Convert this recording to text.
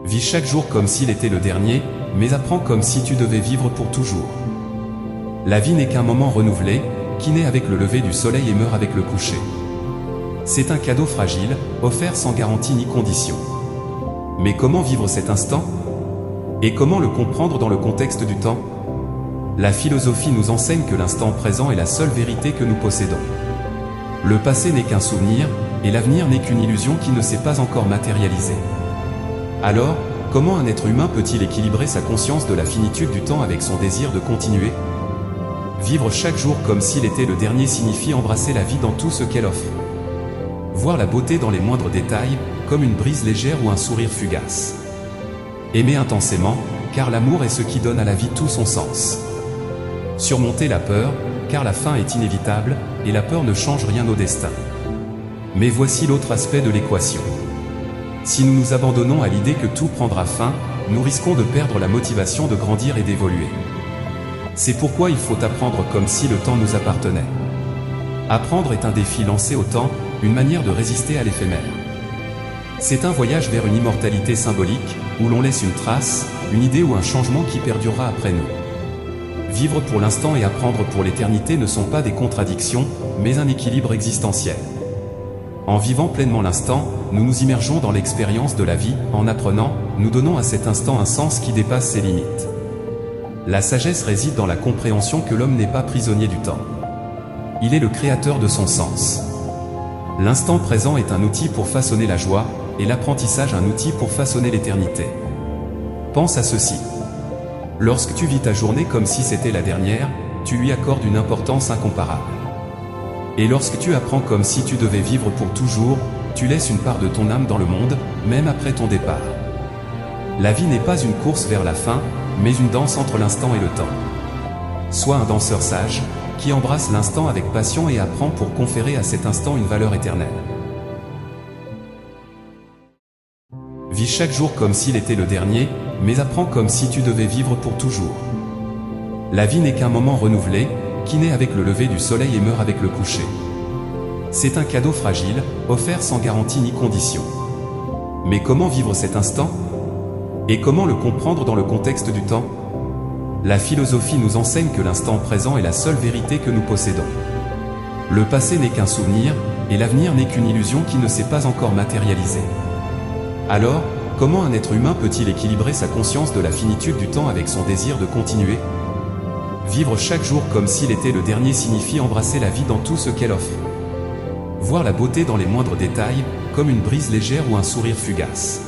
Vis chaque jour comme s'il était le dernier, mais apprends comme si tu devais vivre pour toujours. La vie n'est qu'un moment renouvelé, qui naît avec le lever du soleil et meurt avec le coucher. C'est un cadeau fragile, offert sans garantie ni condition. Mais comment vivre cet instant? Et comment le comprendre dans le contexte du temps? La philosophie nous enseigne que l'instant présent est la seule vérité que nous possédons. Le passé n'est qu'un souvenir, et l'avenir n'est qu'une illusion qui ne s'est pas encore matérialisée. Alors, comment un être humain peut-il équilibrer sa conscience de la finitude du temps avec son désir de continuer? Vivre chaque jour comme s'il était le dernier signifie embrasser la vie dans tout ce qu'elle offre. Voir la beauté dans les moindres détails, comme une brise légère ou un sourire fugace. Aimer intensément, car l'amour est ce qui donne à la vie tout son sens. Surmonter la peur, car la fin est inévitable, et la peur ne change rien au destin. Mais voici l'autre aspect de l'équation. Si nous nous abandonnons à l'idée que tout prendra fin, nous risquons de perdre la motivation de grandir et d'évoluer. C'est pourquoi il faut apprendre comme si le temps nous appartenait. Apprendre est un défi lancé au temps, une manière de résister à l'éphémère. C'est un voyage vers une immortalité symbolique, où l'on laisse une trace, une idée ou un changement qui perdurera après nous. Vivre pour l'instant et apprendre pour l'éternité ne sont pas des contradictions, mais un équilibre existentiel. En vivant pleinement l'instant, nous nous immergeons dans l'expérience de la vie, en apprenant, nous donnons à cet instant un sens qui dépasse ses limites. La sagesse réside dans la compréhension que l'homme n'est pas prisonnier du temps. Il est le créateur de son sens. L'instant présent est un outil pour façonner la joie, et l'apprentissage un outil pour façonner l'éternité. Pense à ceci. Lorsque tu vis ta journée comme si c'était la dernière, tu lui accordes une importance incomparable. Et lorsque tu apprends comme si tu devais vivre pour toujours, tu laisses une part de ton âme dans le monde, même après ton départ. La vie n'est pas une course vers la fin, mais une danse entre l'instant et le temps. Sois un danseur sage, qui embrasse l'instant avec passion et apprend pour conférer à cet instant une valeur éternelle. Vis chaque jour comme s'il était le dernier, mais apprends comme si tu devais vivre pour toujours. La vie n'est qu'un moment renouvelé, qui naît avec le lever du soleil et meurt avec le coucher. C'est un cadeau fragile, offert sans garantie ni condition. Mais comment vivre cet instant? Et comment le comprendre dans le contexte du temps? La philosophie nous enseigne que l'instant présent est la seule vérité que nous possédons. Le passé n'est qu'un souvenir, et l'avenir n'est qu'une illusion qui ne s'est pas encore matérialisée. Alors, comment un être humain peut-il équilibrer sa conscience de la finitude du temps avec son désir de continuer? Vivre chaque jour comme s'il était le dernier signifie embrasser la vie dans tout ce qu'elle offre. Voir la beauté dans les moindres détails, comme une brise légère ou un sourire fugace.